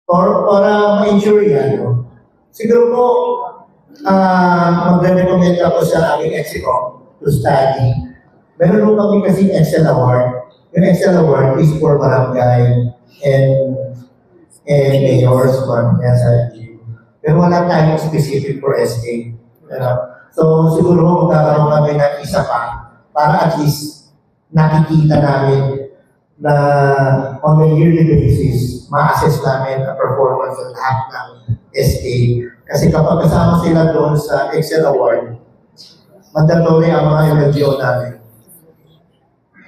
para ma-ensure yan, no? Siguro po, magre-recommend ako sa aking EXICOM to study. Meron po kami kasi Excel Award. Yung Excel Award is for barangay and mayors, pero wala tayong specific for SK. So siguro magkakaroon kami ng isa pa para at least nakikita namin na on a yearly basis, ma-assess namin ang performance ng lahat ng SK. Kasi kapag kasama sila doon sa Excel Award, mandatory ang mga LGO namin.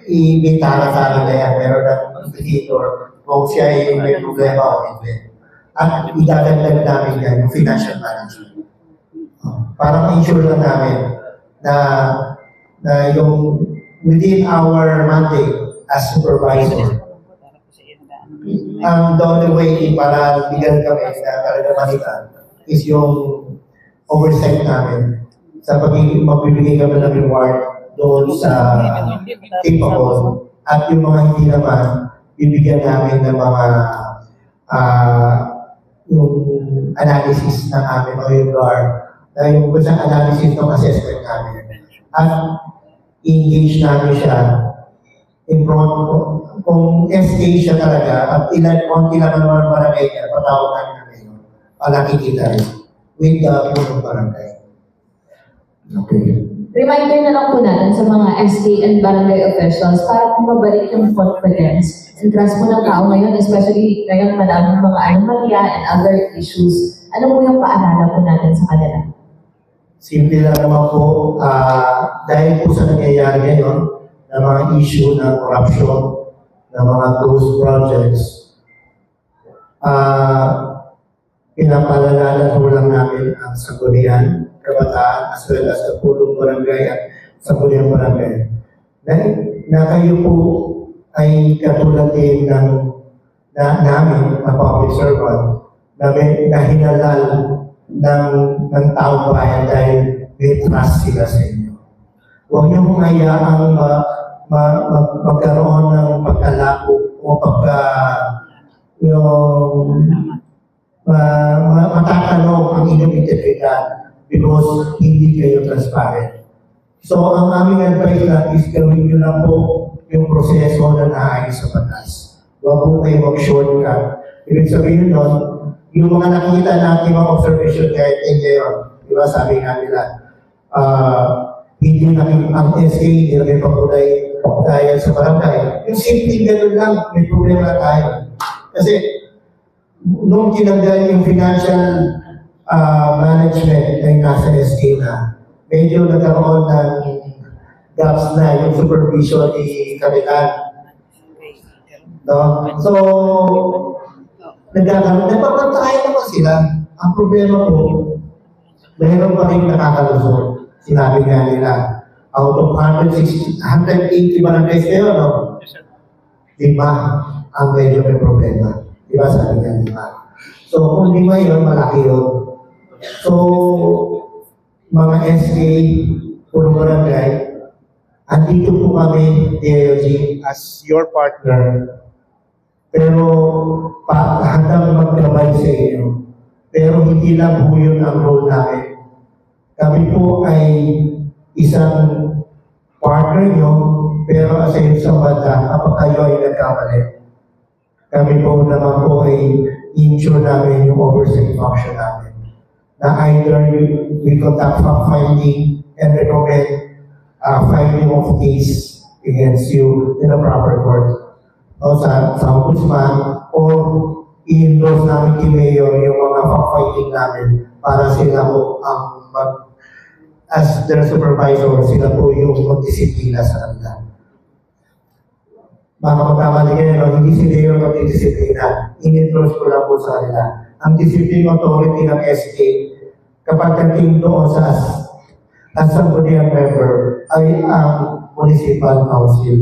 Ibintara-tara na yan, meron ng indicator kung siya ay may problema o hindi. At idadagdag namin yan, yung financial management. Para ma-ensure lang namin na yung within our mandate as supervisor, the only way para bigyan kami na karagamitan is yung oversight namin sa magbibigay kami ng reward doon sa capable at yung mga hindi naman bibigyan namin ng mga yung analysis ng amin o yung GAR yung kusang analysis ng assessment namin at engage namin siya in front kung SK siya talaga at konti lang naman barangay niya, patawag namin na ngayon nakikita rin with the punong barangay. Okay. Reminder na lang po natin sa mga SK and barangay officials para po mabalik yung confidence and trust po ng tao ngayon, especially ngayon madaming mga anomalya and other issues. Ano po yung paaralan po natin sa kanila? Simple lang naman po, dahil po sa nangyayari ngayon na mga issue ng corruption, ng mga ghost projects, pinapalalanan po lang namin ang sanggunian, kabataan, as well as sa pulong barangay at sanggunian barangay. Na kayo po ay katulad din namin, na public servant, na hinalal ng taong bayan dahil may trust sila sa inyo. Huwag niyo kung hayaang magkaroon ng pagkalako o matatanong ang inyong integridad because hindi kayo transparent. So, ang aming advice lang is gawin nyo lang po yung proseso na naayos sa batas. Huwag po kayo mag-shortcut. Ibig sabihin nun, yung mga nakita natin mga observation kahit ngayon, di ba sabi nga nila, hindi namin ang SK, hindi namin pakulay dahil sa barangay. Yung simple ganun lang, may problema tayo. Kasi, nung tinanggal yung financial management ay nasa SK na, medyo nagkaroon ng gaps na yung supervision ni Kapitan. No? So, nagpapantayan naman sila. Ang problema po, mayroon pa rin nakakalusot. Sinabi nga nila, out of 180 barangays kayo, no? 5 ang medyo may problema. Diba sabi nga 5. So, kung 5 yun, malaki yun. So, mga SK, pulong barangay, andito po kami, DLG, as your partner. Pero, handang magkabay sa inyo. Pero hindi lang po yun ang role namin. Kami po ay isang partner nyo, pero sa isang banda, kapag kayo ay nagkamali, kami po naman po ay ensure namin yung oversight function namin. Na either we conduct fact-finding and recommend filing of case against you in a proper court. O sa ombudsman, or i-endorse namin kay Mayor yung mga fact-finding namin para sila po ang as their supervisor, sila po yung magdisiplina sa kanila. Baka magkamali kayo, hindi sila yung magdidisiplina. In-endorse ko lang po sa kanila. Ang discipline authority ng SK, kapag dating doon sa sangguniang member, ay ang municipal council.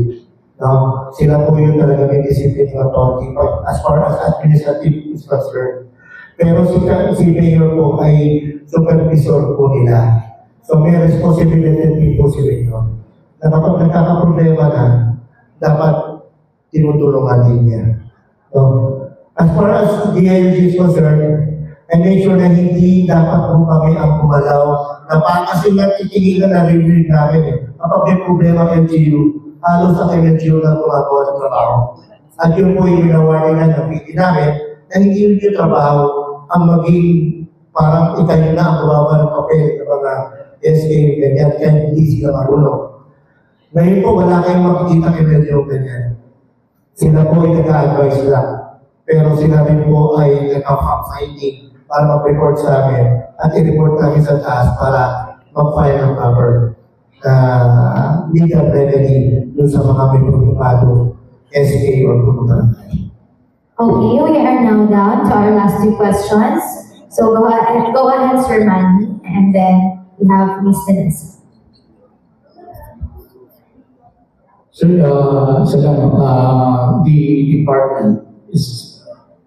No? Sila po yung talaga may discipline authority as far as administrative is concerned. Pero si Mayor po ay supervisor po nila. So may responsibility din po si Mayor. Na kapag nagkakaproblema na, dapat tinutulungan din niya. So, As far as DILG is concerned, I make sure na hindi dapat po kami ang kumalaw na parang kasi natitigilan na review namin eh. Kapag may problema ang LGU, halos ang LGU na gumagawa ng trabaho. At yun po yung nawarningan ng PD namin na hindi yung trabaho ang maging parang ikayo na ang gumawa ng papel ng mga SK, ganyan, kaya hindi sila marunong. Ngayon po, wala kayong makikita kay LGU ganyan. Sila po ay nag-a-advise lang. Pero sila rin po ay nag-a-fact-finding para mag-report sa amin at i-report namin sa taas para mag-file ng cover legal remedy dun sa mga may problemato SK or barangay. Okay, we are now down to our last two questions. So go ahead, Sir Manny, and then we have Ms. Denise. Sir, the department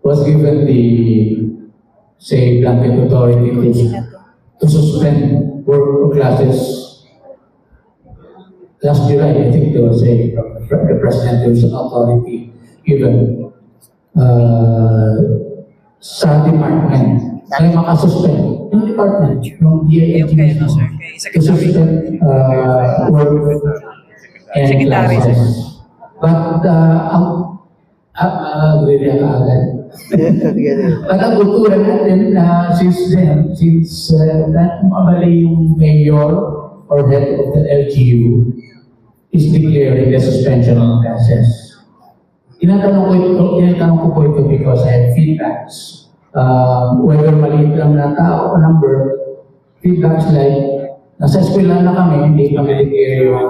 was given the, say, blanket authority to suspend work classes. Last July, I think there was the president, there was an authority given sa department. Ay makasuspend yung department, yung DILG to suspend work and classes. But But ang kultura natin, since mabali yung mayor or head of the LGU is declaring the suspension of classes. Tinatanong ko po ito because I had feedbacks. Whether maliit lang na tao o number, feedbacks like, nasa eskwela na kami, hindi kami declare yung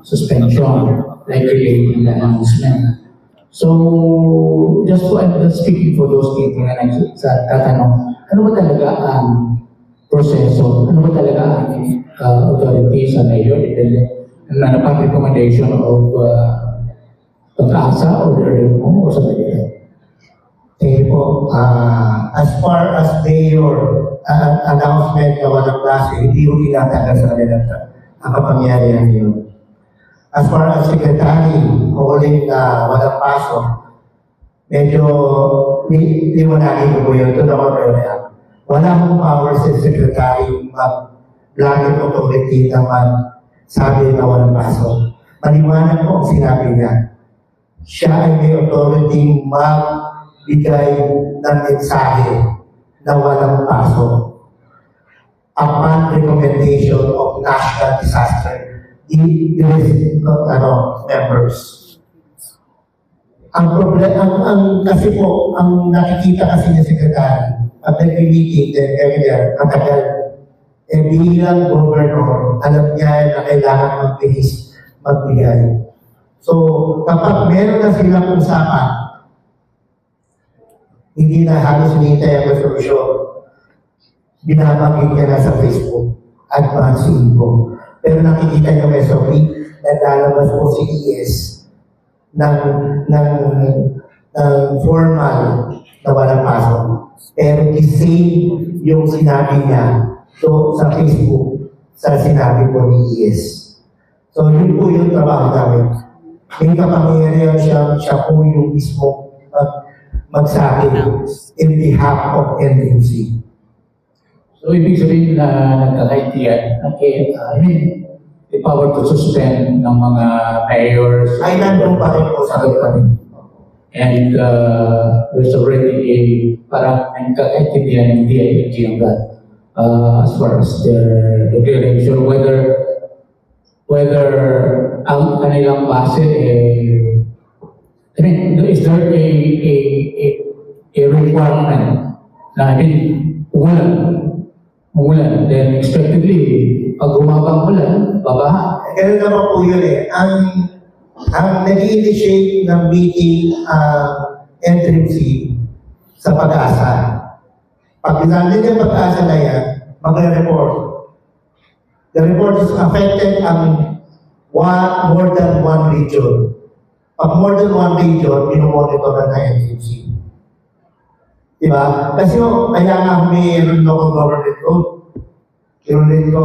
suspension, like related na announcement. So, just speaking for those people na nagtatanong, ano ba talaga ang proseso? Ano ba talaga ang authority sa mayor? Na recommendation of pag-asa or sa mayor? Thank you po. As far as mayor announcement na walang klase, hindi ko tinatagal sa kanila ang kapangyarihan yun. As far as secretary, huling na walang pasok, medyo liwanagin ko po yun. Ito na ko wala akong power sa secretary mag-blanket authority naman sabi na walang pasok. Maliwanag po ang sinabi niya. Siya ay may authority magbigay ng mensahe na walang pasok. Upon recommendation of national disaster members. Ang problema, kasi po, ang nakikita kasi ni Secretary, at nag-meeting, ang tagal, bilang governor, alam niya na kailangan magbigay. So, kapag meron na silang usapan, hindi na halos hinihintay ang resolution, binabagin niya na sa Facebook, advance info. Pero nakikita niyo may SOP, naglalabas po si ES ng formal na walang pasok. Pero the same yung sinabi niya sa Facebook sa sinabi po ni ES. So yun po yung trabaho namin. May kapangyarihan siya po yung mismo magsabi in behalf of NMC. So, ibig sabihin na nagkakaitian, the power to suspend ng mga mayors. Ay, nandun pa rin po sa rin. And there's already parang nagkakaitian ng DILG on that as far as their declaration, whether ang kanilang base, is there a requirement na umulan, then expectedly, pag umabang ulan, babaha. Ganun naman po yun eh. Ang nag-initiate ng meeting NMC sa pag-asa. Pag nandun yung pag-asa na yan, mag-report. The report is affected more than one region. Pag more than one region, minumonitor na NMC. Diba? Kasi kaya nga mayroon local government code. Inulit ko,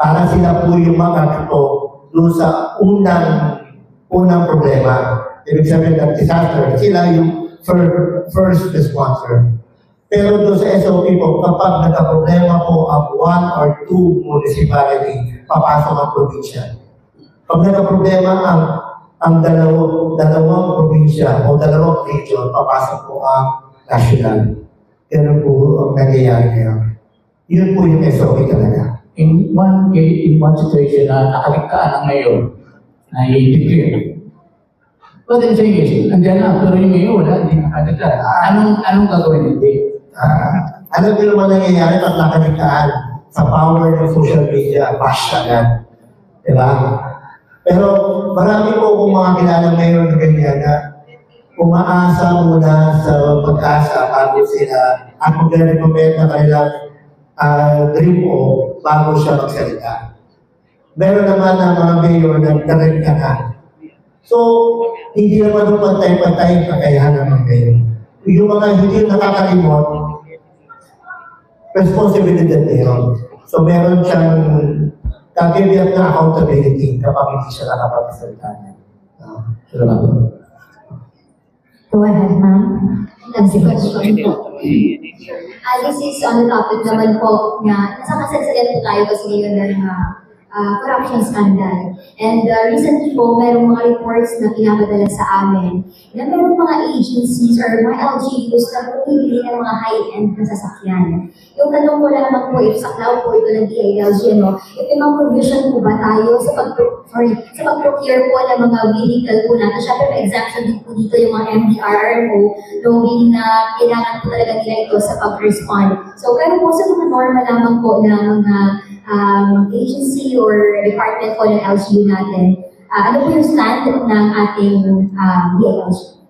para sila po yung makakito doon sa unang problema. Ibig sabihin ng disaster, sila yung first responder. Pero doon sa SOP po, kapag nagka-problema po ang 1 or 2 municipality, papasok ang probinsya. Pag nagka-problema ang dalawang probinsya o dalawang region, papasok po ang national. Ganun po ang nangyayari ngayon. Yun po yung SOP talaga. In one situation na nakaligtaan ng mayor na i-declare. But the thing is, andyan na, pero yung mayor wala, hindi nakadeklara. Anong gagawin hindi? Alam niyo naman nangyayari pag nakaligtaan sa power ng social media, bash agad. Diba? Pero marami po akong mga kilala ngayon na ganyan na umaasa muna sa pag-asa bago sila at magre-recommend na kanilang dream o bago siya magsalita. Meron naman ang mga mayor na nagkarenta na. So, hindi naman yung pantay-pantay ang kakayahan ng mga mayor. Yung mga hindi nakakalimot, responsibility na yun. So, meron siyang kagawin na accountability kapag hindi siya nakapagsalita niya. Salamat po. Go ahead, ma'am. Next question po. This is on the topic naman po na nasa kasalsalan po tayo kasi ngayon ng corruption scandal. And recently po, merong mga reports na pinapadala sa amin na merong mga agencies or mga LGUs na bumibili ng mga high-end na sasakyan. Yung tanong ko lamang po, if sa cloud po ito ng DILG, if may mga provision po ba tayo sa pag-procure po ng mga vehicle po natin. Siyempre, may exemption din po dito yung mga MDRRO, knowing na kailangan po talaga nila ito sa pag-respond. So, pero po sa mga norma lamang po ng mga agency or department po ng LGU natin, ano po yung stand ng ating DILG?